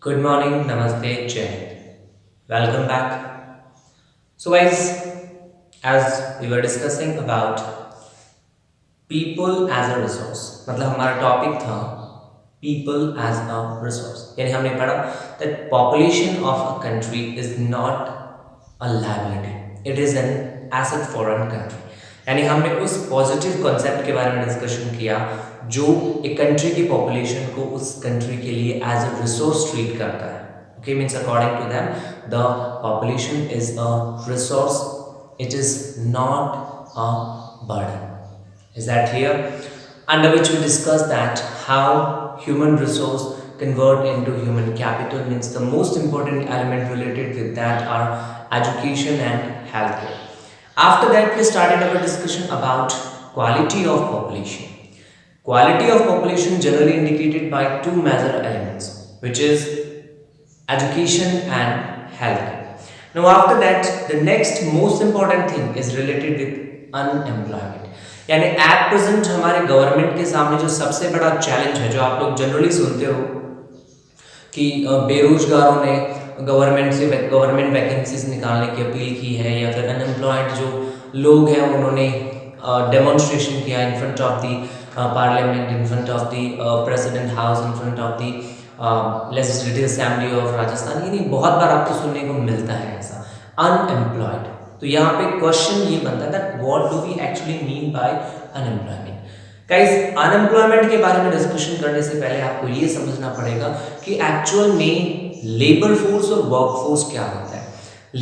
Good morning, Namaste, Jai Hind. Welcome back. So, guys, as we were discussing about people as a resource, मतलब हमारा topic था people as a resource. यानी हमने पढ़ा that population of a country is not a liability, it is an asset for a country. यानी हमने उस positive concept के बारे में डिस्कशन किया जो एक कंट्री की पॉपुलेशन को उस कंट्री के लिए एज अ रिसोर्स ट्रीट करता है. Okay, means according to them the population is a resource, it is not a burden. Is that clear? Under which we discussed that how human resource convert into human capital, means the most important element related with that are education and healthcare. After that we started our discussion about quality of population. Quality of population generally indicated by two major elements, which is education and health. Now after that the next most important thing is related with unemployment. यानी at present हमारे government के सामने जो सबसे बड़ा challenge है, जो आप लोग जनरली सुनते हो कि बेरोजगारों ने गवर्नमेंट वैकेंसीज निकालने की अपील की है, या फिर अनएम्प्लॉयड जो लोग हैं उन्होंने डेमोन्स्ट्रेशन किया in front of the parliament, in front of the president house, in front of the legislative assembly of Rajasthan. ये नहीं, बहुत बार आपको सुनने को मिलता है ऐसा अनएम्प्लॉयड. तो यहाँ पे क्वेश्चन ये बनता है that what do we actually mean by unemployment. Guys, unemployment के बारे में डिस्कशन करने से पहले आपको ये समझना पड़ेगा कि एक्चुअल में लेबर फोर्स और वर्क फोर्स क्या होता है.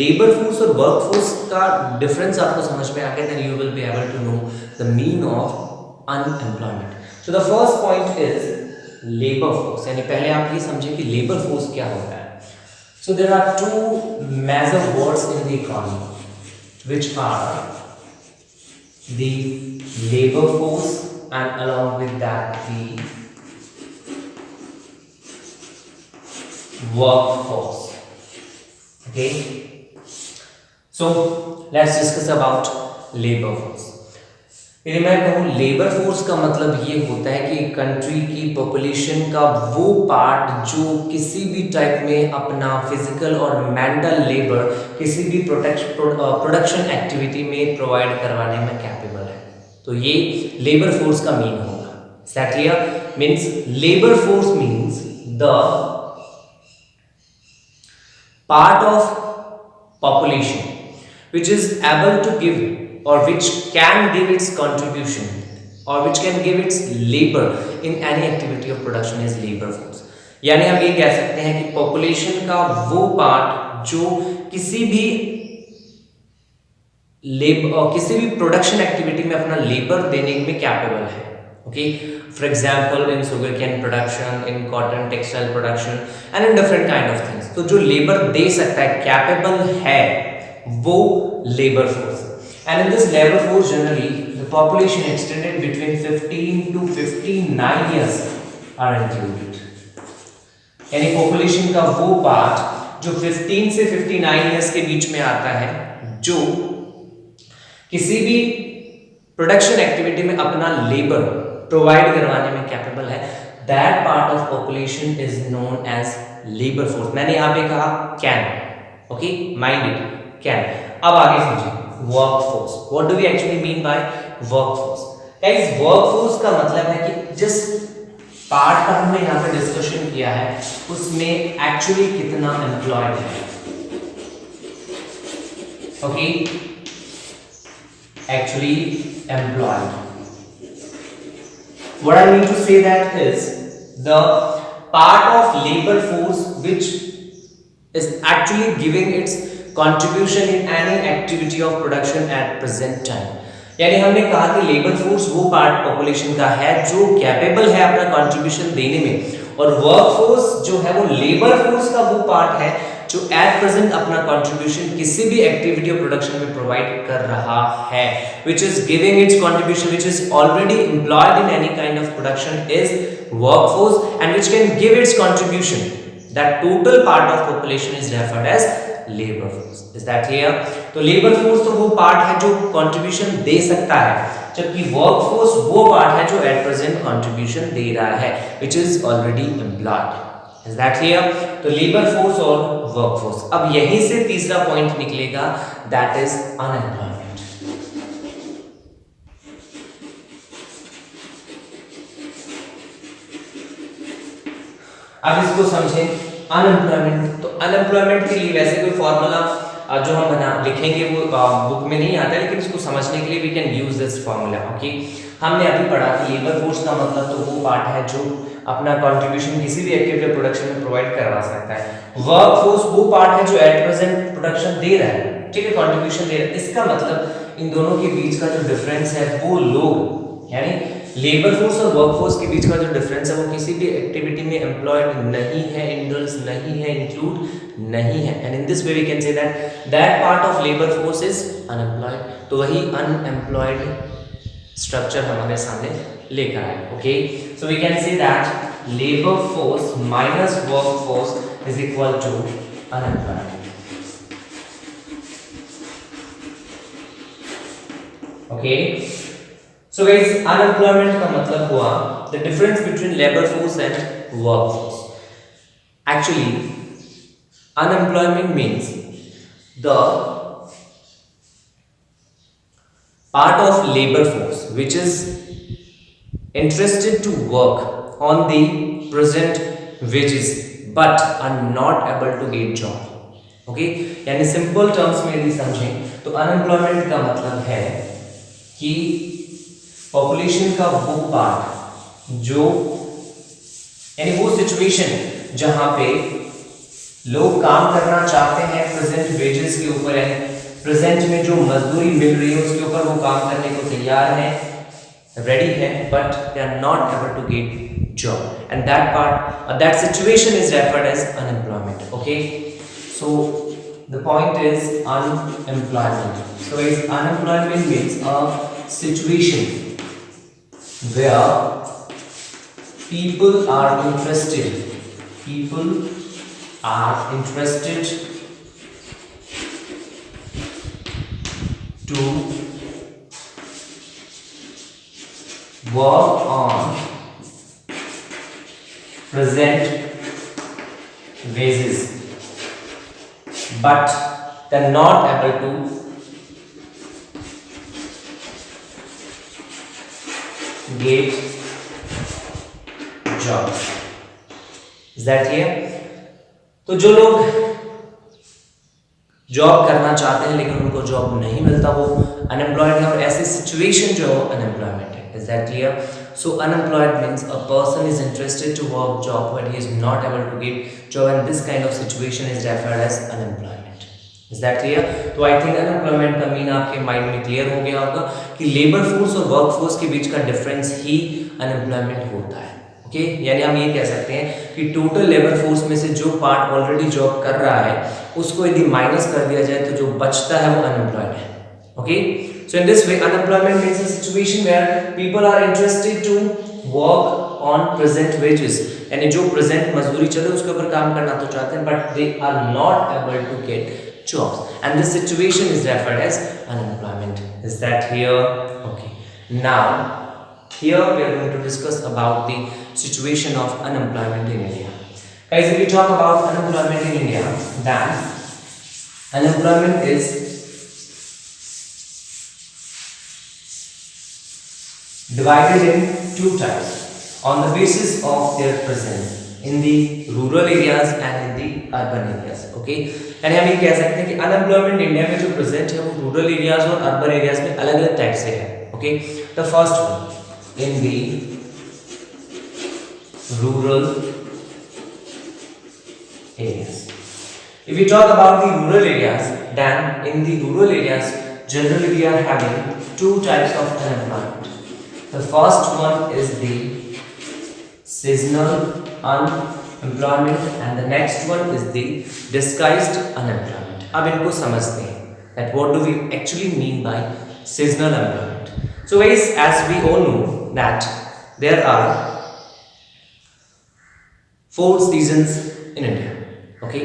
लेबर फोर्स और वर्क फोर्स का डिफरेंस आपको समझ में आ गया, then you will be able to know the mean of unemployment. So the first point is labour force. यानी पहले आप ये समझिए कि लेबर फोर्स क्या होता है. So there are two major words in the economy which are the labor force and along with that the workforce. Okay, so let's discuss about labor force. यदि मैं कहूँ लेबर फोर्स का मतलब ये होता है कि कंट्री की पॉपुलेशन का वो पार्ट जो किसी भी टाइप में अपना फिजिकल और मेंटल लेबर किसी भी प्रोडक्शन एक्टिविटी में प्रोवाइड करवाने में कैपेबल है. तो ये लेबर फोर्स का मीन होगा. Is that clear? Means labour force means the part of population which is able to give or which can give its contribution or which can give its labor in any activity of production is labor force. यानी हम ये कह सकते हैं कि population का वो part जो किसी भी प्रोडक्शन एक्टिविटी में अपना लेबर देने में कैपेबल है. Okay, for example in sugar cane production, in cotton textile production and in different kind of things. तो जो लेबर दे सकता है, कैपेबल है, वो labour force. And in this labor force generally the population extended between 15 to 59 years are included. यानी population का वो part जो 15 से 59 years के बीच में आता है, जो किसी भी प्रोडक्शन एक्टिविटी में अपना लेबर प्रोवाइड करवाने में कैपेबल है, that part of population is known as labour force. मैंने यहाँ पे कहा can. Okay, mind it, can. अब आगे समझिए workforce. What do we actually mean by workforce? Guys, workforce का मतलब है कि जिस पार्ट का हमने यहाँ पे डिस्कशन किया है उसमें एक्चुअली कितना एम्प्लॉयड है. Okay, actually employed. What I mean to say that is the part of labour force which is actually giving its contribution in any activity of production at present time. यानी हमने कहा कि labour force वो part population का है जो capable है अपना कंट्रीब्यूशन देने में, और वर्क फोर्स जो है वो लेबर फोर्स का वो पार्ट है जो एट प्रेजेंट अपना कंट्रीब्यूशन किसी भी एक्टिविटी ऑफ प्रोडक्शन में प्रोवाइड कर रहा है, which is giving its contribution, which is already employed in any kind of production is workforce, and which can give its contribution. That total part of population is referred as labour force. Is that clear? तो labour force तो वो part है जो contribution दे सकता है, जबकि work force वो part है जो एट प्रेजेंट कंट्रीब्यूशन दे रहा है, which is already employed. Is that clear? तो लेबर फोर्स और वर्क फोर्स। अब यहीं से तीसरा पॉइंट निकलेगा, दैट इज अनएम्प्लॉयमेंट। अब इसको समझें, अनएम्प्लॉयमेंट। तो अनएम्प्लॉयमेंट के लिए वैसे कोई फॉर्मूला जो हम बना लिखेंगे वो बुक में नहीं आता, लेकिन इसको समझने के लिए we can use this formula. Okay, हमने अभी पढ़ा कि लेबर फोर्स का मतलब तो वो पार्ट है जो अपना कंट्रीब्यूशन किसी भी एक्टिविटी प्रोडक्शन में प्रोवाइड करवा सकता है। वर्क फोर्स वो पार्ट है जो एट प्रेजेंट प्रोडक्शन दे रहा है, ठीक है, कंट्रीब्यूशन दे रहा है। इसका मतलब इन दोनों के बीच का जो डिफरेंस है वो लोग, यानी लेबर फोर्स और वर्क फोर्स के बीच का जो डिफरेंस है वो किसी भी एक्टिविटी में एम्प्लॉयड नहीं है, इंडल्ज नहीं है, इंक्लूड नहीं है। And in this way we can say that part of labour force is unemployed. तो वही अनएम्प्लॉयड स्ट्रक्चर हमारे सामने लेकर आए। Okay, so we can say that labour force minus work force is equal to unemployment. Okay, so guys, unemployment का मतलब हुआ the difference between labor force and work force. Actually, unemployment means the part of labor force which is interested to work on the present wages but are not able to get job. Okay, यानी simple terms में यदि समझें तो unemployment का मतलब है कि population का वो पार्ट जो, यानी वो सिचुएशन जहां पे लोग काम करना चाहते हैं प्रेजेंट वेजेस के ऊपर, यानी प्रेजेंट में जो मजदूरी मिल रही है उसके ऊपर वो काम करने को तैयार है, रेडी है, but they are not able to get job, and that part that situation is referred as unemployment. Okay, so the point is unemployment. So is unemployment means a situation where people are interested to work on present wages but they're not able to get job. Is that clear? तो जो लोग job करना चाहते हैं लेकिन उनको job नहीं मिलता वो अनएम्प्लॉयड है, और ऐसी सिचुएशन जो है वो अनएम्प्लॉयमेंट है। Is that clear? So unemployed means a person is interested to work job but he is not able to get job, and this kind of situation is referred as unemployment. Is that clear? तो I think unemployment का mean आपके mind में clear हो गया होगा कि labour force और work force के बीच का डिफरेंस ही अनएम्प्लॉयमेंट होता है। ओके, यानी हम ये कह सकते हैं कि टोटल लेबर फोर्स में से जो पार्ट ऑलरेडी जॉब कर रहा है उसको यदि माइनस कर दिया जाए तो जो बचता है वो अनएम्प्लॉयड है। Okay, so in this way unemployment means a situation where people are interested to work on present wages, यानी जो प्रेजेंट मजदूरी चल रही है उसके ऊपर काम करना तो चाहते हैं but they are not able to get jobs, and this situation is referred as unemployment. Is that here? Okay, now here we are going to discuss about the situation of unemployment in India. Guys, if we talk about unemployment in India, then unemployment is divided in two types on the basis of their presence in the rural areas and in the urban areas. Okay, यानी हम ये कह सकते हैं कि unemployment India में जो present है वो रूरल एरियाज और अर्बन एरियाज में अलग अलग टाइप से है। Okay, the first one in the rural areas. If we talk about the rural areas, then in the rural areas generally we are having two types of unemployment. The first one is the seasonal unemployment and the next one is the disguised unemployment. अब इनको समझते हैं that what do we actually mean by seasonal employment. So guys, as we all know that there are 4 seasons in India. Okay,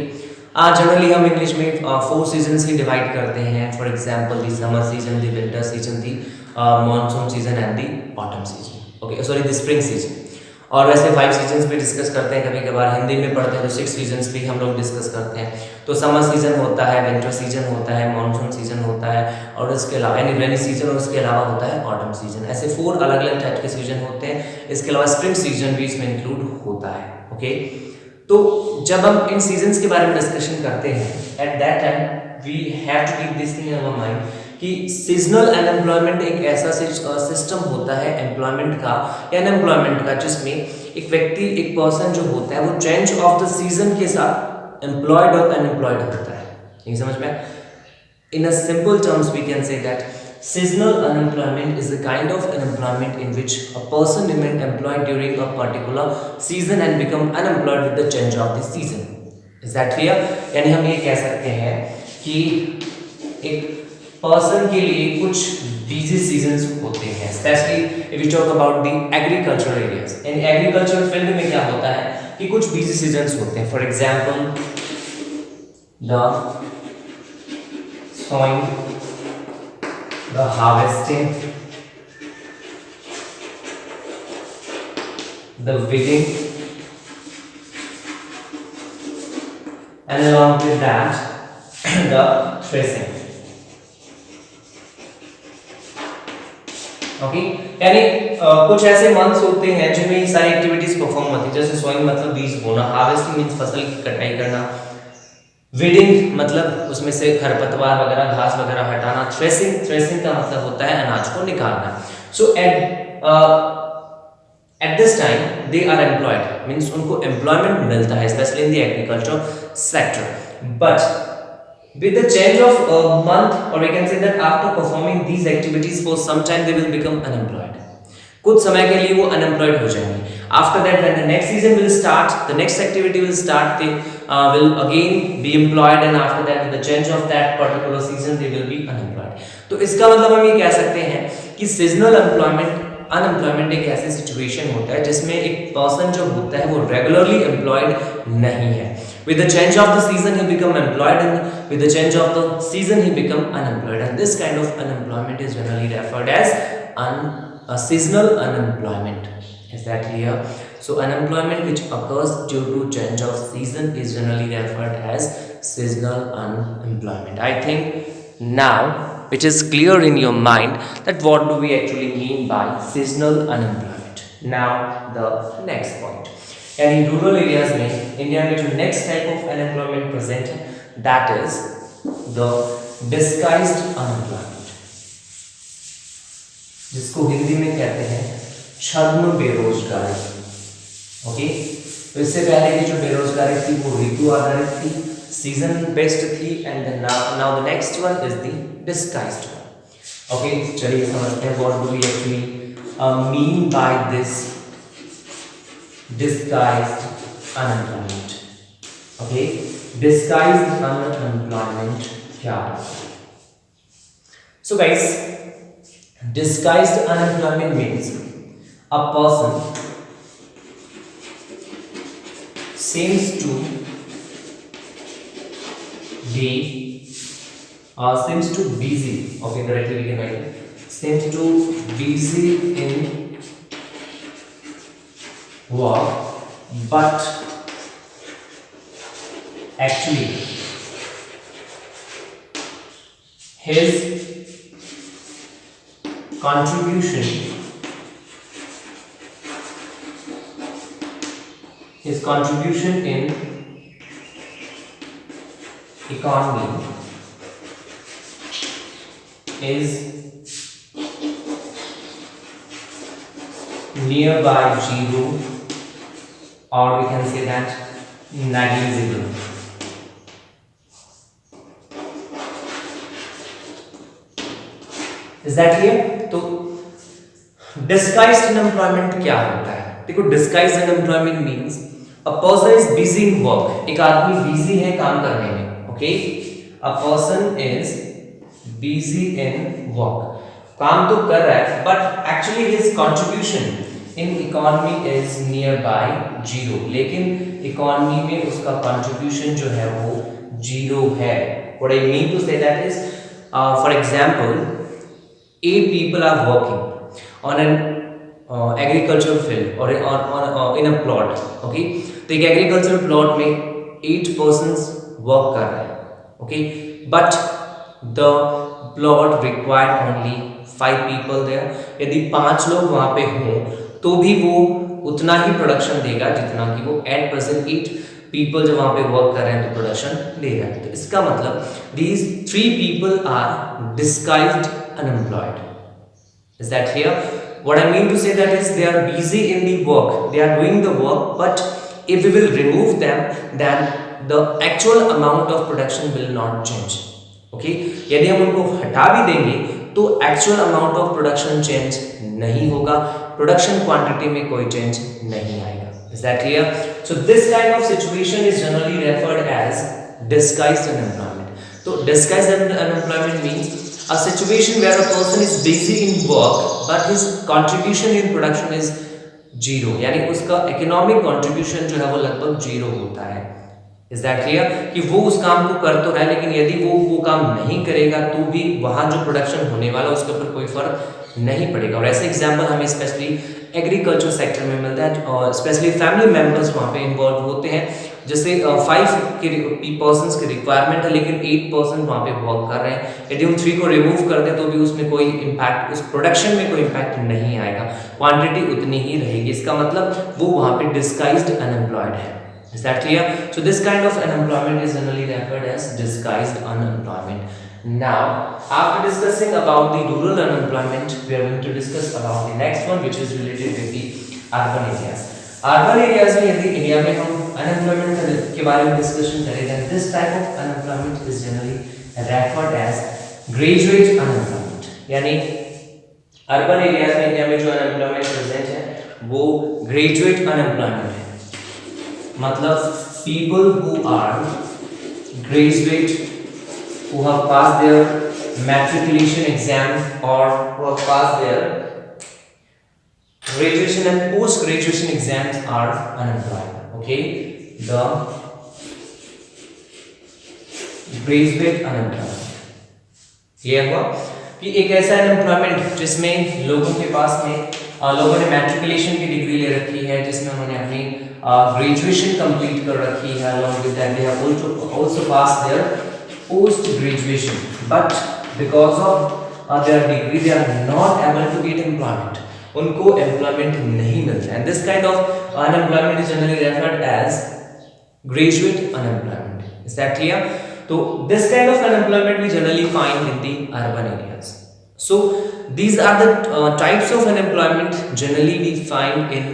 generally हम English में 4 season ही divide करते हैं. For example the summer season, the winter season, the monsoon season and the autumn season. Okay, sorry the spring season. और वैसे 5 seasons भी discuss करते हैं, कभी कभार हिंदी में पढ़ते हैं तो 6 सीजन्स भी हम लोग डिस्कस करते हैं। तो समर सीजन होता है, विंटर सीजन होता है, मानसून सीजन होता है, और इसके अलावा यानी रेनी सीजन, और इसके अलावा होता है ऑटम सीजन। ऐसे 4 अलग अलग टाइप के सीजन होते हैं। इसके अलावा स्प्रिंग सीजन भी इसमें इंक्लूड होता है। ओके, तो जब हम इन सीजन्स के बारे में डिस्कशन करते हैं, at that time we have to keep this thing in our mind कि सीजनल अनएम्प्लॉयमेंट एक ऐसा सिस्टम होता है एम्प्लॉयमेंट का या अनएम्प्लॉयमेंट का, जिसमें एक व्यक्ति, एक पर्सन जो होता है वो चेंज ऑफ द सीजन के साथ एम्प्लॉयड और अनएम्प्लॉयड होता है। ये समझ में? In a simple terms we can say that seasonal unemployment is the kind of unemployment in which a person remain employed during a particular season and become unemployed with the change of the season. Is that clear? यानी हम ये कह सकते हैं कि एक person के लिए कुछ बिजी सीजन्स होते हैं, specially if you talk about the agricultural areas. In agricultural field में क्या होता है कि कुछ बिजी सीजन्स होते हैं। For example the sowing, the harvesting, the weeding, and along with that the threshing. Okay, यानी कुछ ऐसे मंथ्स होते हैं जिनमें ये सारी एक्टिविटीज परफॉर्म होती है, जैसे सोइंग मतलब बीज बोना, हार्वेस्टिंग मींस फसल की कटाई करना, वीडिंग मतलब उसमें से खरपतवार वगैरह, घास वगैरह हटाना, थ्रेसिंग का मतलब होता है अनाज को निकालना। So at this time they are employed, means उनको एम्प्लॉयमेंट मिलता है, specially in the agriculture sector. But with the change of month, or we can say that after performing these activities for some time they will become unemployed. कुछ समय के लिए वो unemployed हो जाएंगे। After that, when the next season will start, the next activity will start, they will again be employed, and after that with the change of that particular season they will be unemployed. तो इसका मतलब हम ये कह सकते हैं कि seasonal unemployment एक ऐसी सिचुएशन होता है जिसमें एक पर्सन जो होता है वो रेगुलरली एम्प्लॉयड नहीं है। With the change of the season he become employed, and with the change of the season he become unemployed, and this kind of unemployment is generally referred as seasonal unemployment. Is that clear? So unemployment which occurs due to change of season is generally referred as seasonal unemployment. I think now it is clear in your mind that what do we actually mean by seasonal unemployment. Now the next point, and in rural areas में India में जो next type of unemployment present है, that is the disguised unemployment, जिसको हिंदी में कहते हैं छद्म बेरोजगारी। ओके, तो इससे पहले की जो बेरोजगारी थी वो ऋतु आधारित थी, सीजन बेस्ड थी, and now the next one is the disguised one. Okay, चलिए समझते हैं what do we actually mean by this disguised unemployment. Okay, disguised unemployment क्या है? So guys, disguised unemployment means a person seems to be busy. Okay, directly we can write it. Seems to busy in work, but actually his contribution in economy is nearby zero, or we can say that negligible. Is that clear? तो disguised unemployment क्या होता है? देखो, disguised unemployment means a person is busy in work. एक आदमी busy है काम करने में. Okay, a person is busy in work. काम तो कर रहा है, but actually his contribution in economy is nearby zero. लेकिन economy में उसका contribution जो है वो zero है. What I mean to say that is, for example, 8 people are working on an agriculture field और इन अ प्लॉट, ओके, तो एक एग्रीकल्चर प्लॉट में 8 पर्सन्स वर्क कर रहे हैं, okay, but the plot required only 5 people there. यदि 5 लोग वहां पे हों तो भी वो उतना ही प्रोडक्शन देगा जितना कि वो एट प्रेजेंट 8 पीपल जो वहां पे वर्क कर रहे हैं तो प्रोडक्शन देगा। तो इसका मतलब these 3 people are disguised unemployed. Is that clear? What I mean to say that is they are busy in the work, they are doing the work, but if we will remove them, then the actual amount of production will not change. Okay? यदि हम उनको हटा भी देंगे तो actual amount of production change नहीं होगा, production quantity में कोई change नहीं आएगा। Is that clear? So this kind of situation is generally referred as disguised unemployment. So disguised unemployment means a situation where a person is busy in work but his contribution in production is zero, यानी उसका economic contribution जो है वो लगभग zero होता है। Is that clear? कि वो उस काम को कर तो रहा है लेकिन यदि वो काम नहीं करेगा तो भी वहाँ जो प्रोडक्शन होने वाला उसके ऊपर कोई फर्क नहीं पड़ेगा। और ऐसे एग्जाम्पल हमें स्पेशली एग्रीकल्चर सेक्टर में मिलता है और स्पेशली फैमिली मेम्बर्स वहाँ पे इन्वॉल्व होते हैं। जैसे 5 पर्सन्स की रिक्वायरमेंट है लेकिन 8 पर्सन वहाँ पे वर्क कर रहे हैं, यदि हम 3 को रिमूव कर दें तो भी उसमें कोई इम्पैक्ट, उस प्रोडक्शन में कोई इम्पैक्ट नहीं आएगा, क्वांटिटी उतनी ही रहेगी। इसका मतलब वो वहाँ पे डिस्गाइज्ड अनएम्प्लॉयड है। Is that clear? So this kind of unemployment is generally referred as disguised unemployment. Now, after discussing about the rural unemployment, we are going to discuss about the next one, which is related with the urban areas. Urban areas में यदि India में हम unemployment के बारे में discussion करें, then this type of unemployment is generally referred as graduate unemployment. यानी urban areas में इंडिया में जो unemployment present है वो graduate unemployment है। मतलब people who are graduate, who have passed their matriculation exam or who have passed their graduation and post graduation exams are unemployed. Okay, the graduate unemployment ये हुआ कि एक ऐसा अनएम्प्लॉयमेंट जिसमें लोगों के पास में लोगों ने मैट्रिकुलेशन की डिग्री ले रखी है, जिसमें उन्होंने अपनी ग्रेजुएशन कंप्लीट कर रखी है, along with that they have also passed their post graduation, but because of their degree they are not able to get employment, उनको employment नहीं मिलता है। This kind of unemployment is generally referred as graduate unemployment. Is that clear? So this kind of unemployment we generally find in the urban areas. So these are the types of unemployment generally we find in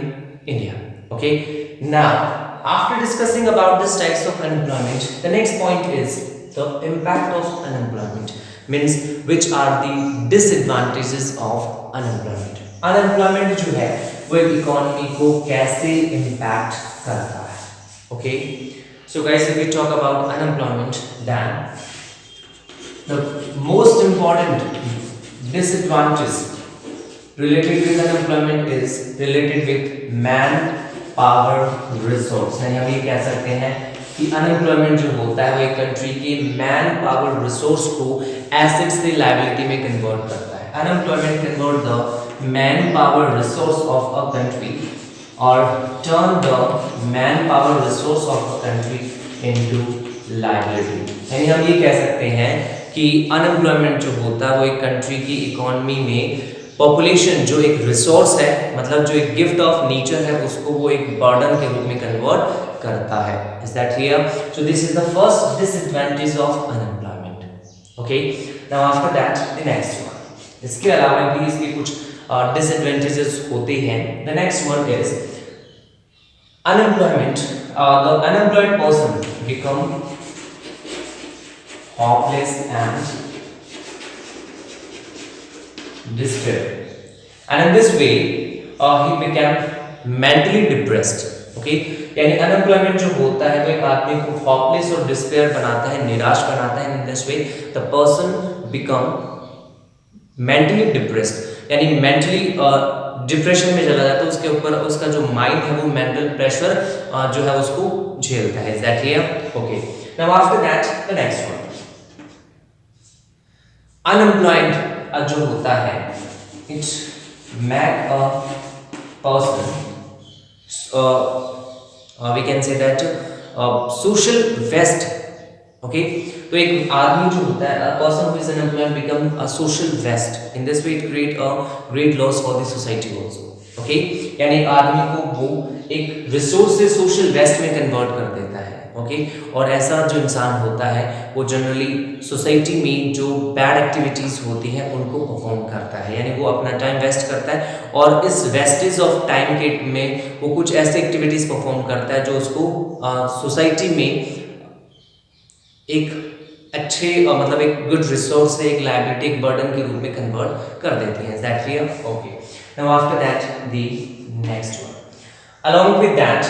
India. Okay. Now, after discussing about these types of unemployment, the next point is the impact of unemployment. Means which are the disadvantages of unemployment. Unemployment जो है वो एक economy को कैसे impact करता है. Okay. So guys, if we talk about unemployment, then the most important disadvantage related with unemployment is related with manpower resource. यानी हम ये कह सकते हैं कि अनएम्प्लॉयमेंट जो होता है वो एक कंट्री के मैन पावर रिसोर्स को एसेट से लायबिलिटी में कन्वर्ट करता है। Unemployment convert the man power resource of a country और turn the manpower resource of a country into liability। यानी हम ये कह सकते हैं कि अनएम्प्लॉयमेंट जो होता है वो एक कंट्री की इकोनॉमी में पॉपुलेशन जो एक रिसोर्स है, मतलब जो एक गिफ्ट ऑफ नेचर है, उसको वो एक बर्डन के रूप में कन्वर्ट करता है। Is that clear? So this is the first disadvantage of unemployment. Okay, now after that the next one. इसके अलावा भी इसके कुछ डिसएडवांटेजेस होते हैं। The next one is unemployment. The unemployed person become hopeless and despair, and in this way he became mentally depressed. Okay, यानी unemployment जो होता है वो एक आदमी को hopeless और despair बनाता है, निराश बनाता है। In this way the person become mentally depressed, यानी mentally डिप्रेशन में चला जाता है, उसके ऊपर उसका जो माइंड है वो मेंटल प्रेशर जो है उसको झेलता है। Is that clear? Okay, now after that the next one. Unemployed जो होता है it's make a person, we can say that social vest. Okay तो एक आदमी जो होता है person who is unemployed become a social waste in this way it create a great loss for the society also okay यानी आदमी को वो एक रिसोर्स से सोशल वेस्ट में कन्वर्ट कर देता है ओके और ऐसा जो इंसान होता है वो जनरली सोसाइटी में जो बैड एक्टिविटीज होती हैं उनको परफॉर्म करता है यानी वो अपना टाइम वेस्ट करता है और इस वेस्टेज ऑफ टाइम के में वो कुछ ऐसे एक्टिविटीज परफॉर्म करता है जो उसको सोसाइटी में एक अच्छे मतलब एक गुड रिसोर्स से एक लायबिलिटी एक बर्डन के रूप में कन्वर्ट कर देती हैं that clear okay now after that the next one along with that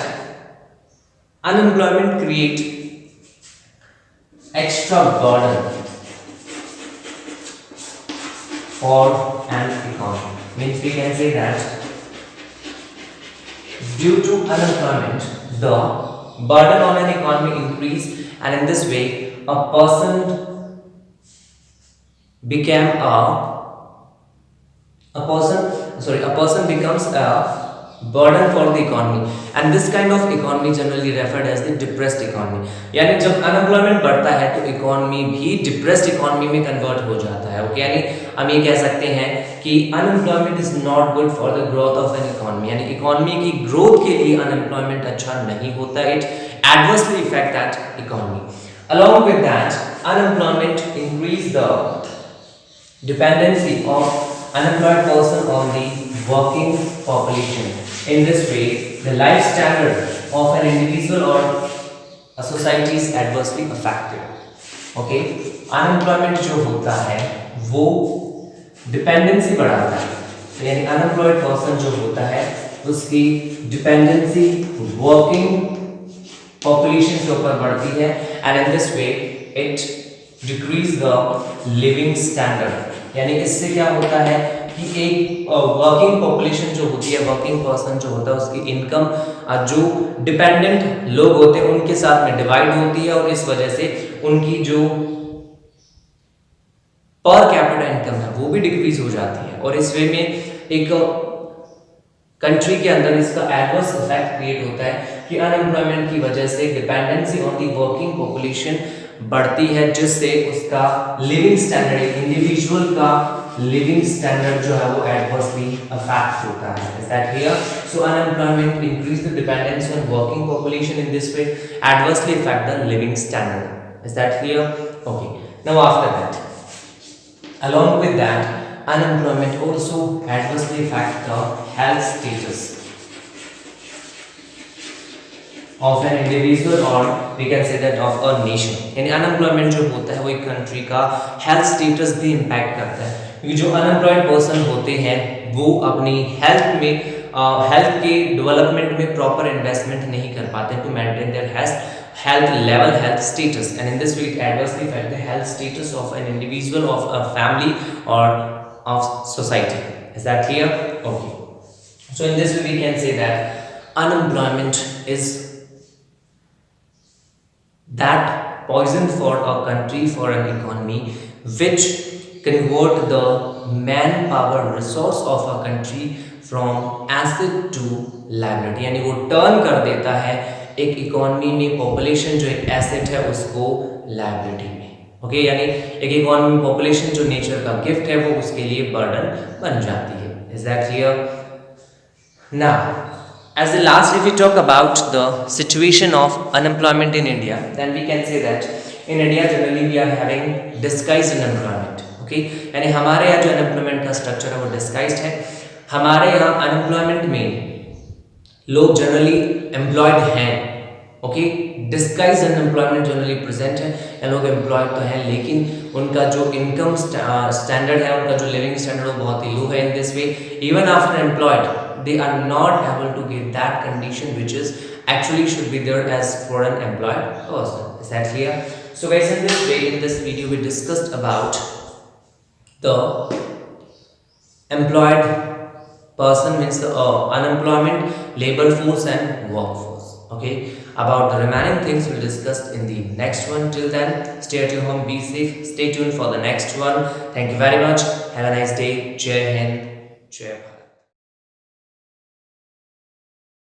unemployment create extra burden for an economy means we can say that due to unemployment the burden on an economy increase and in this way a person became a person becomes a burden for the economy and this kind of economy generally referred as the depressed economy यानी जब unemployment बढ़ता है तो economy भी depressed economy में convert हो जाता है ओके यानी हम ये कह सकते हैं कि unemployment is not good for the growth of an economy यानी इकोनॉमी की ग्रोथ के लिए अनएम्प्लॉयमेंट अच्छा नहीं होता it adversely effect that economy along with that unemployment increase the dependency of unemployed person on the working population in this way the life standard of an individual or a society is adversely affected okay unemployment जो होता है वो dependency बढ़ाता है तो यानी unemployed person जो होता है उसकी डिपेंडेंसी वर्किंग पॉपुलेशन के ऊपर बढ़ती है and in this way it decrease the living standard यानी इससे क्या होता है कि एक वर्किंग पॉपुलेशन जो होती है वर्किंग पर्सन जो होता है उसकी इनकम जो डिपेंडेंट लोग होते हैं उनके साथ में डिवाइड होती है और इस वजह से उनकी जो पर कैपिटा इनकम है वो भी डिक्रीज हो जाती है और इस वे में एक कंट्री के अंदर इसका एडवर्स इफेक्ट क्रिएट होता है कि अनएम्प्लॉयमेंट की वजह से dependency on the working population बढ़ती है जिससे उसका लिविंग स्टैंडर्ड इंडिविजुअल का लिविंग स्टैंडर्ड जो है वो एडवर्सली अफेक्ट होता है is that clear so unemployment increase the dependency on working population in this way adversely affect the living standard is that clear okay now after that along with that unemployment also adversely affect the health status of an individual or we can say that of a nation यानी unemployment जो होता है वो एक country का health status भी impact करता है क्योंकि जो अनएम्प्लॉयड पर्सन होते हैं वो अपनी हेल्थ में हेल्थ के डेवलपमेंट में प्रॉपर इन्वेस्टमेंट नहीं कर पाते to maintain their health level health status and in this way it adversely affect the health status of an individual of a family or of society is that clear okay so in this way we can say that unemployment is that poison for a country for an economy which convert the manpower resource of a country from asset to liability यानी वो turn कर देता है एक economy में population जो एक asset है उसको लायबिलिटी में ओके यानी एक इकोनॉमी पॉपुलेशन जो नेचर का गिफ्ट है वो उसके लिए बर्डन बन जाती है is that clear now as the last if we talk about the situation of unemployment in India then we can say that in India generally we are having disguised unemployment okay यानी हमारे यहाँ जो unemployment का structure है वो disguised है हमारे यहाँ अनएम्प्लॉयमेंट में लोग जनरली एम्प्लॉयड हैं okay disguise unemployment generally present है या लोग एम्प्लॉयड तो हैं लेकिन उनका जो इनकम स्टैंडर्ड है उनका जो लिविंग स्टैंडर्ड वो बहुत ही लो है इन this way even after employed they are not able to get that condition which is actually should be there as for an employed person is that clear so guys in this way in this video we discussed about the employed person means the unemployment labor force and workforce okay about the remaining things we'll discuss in the next one till then stay at your home be safe stay tuned for the next one thank you very much have a nice day jai hind jai bharat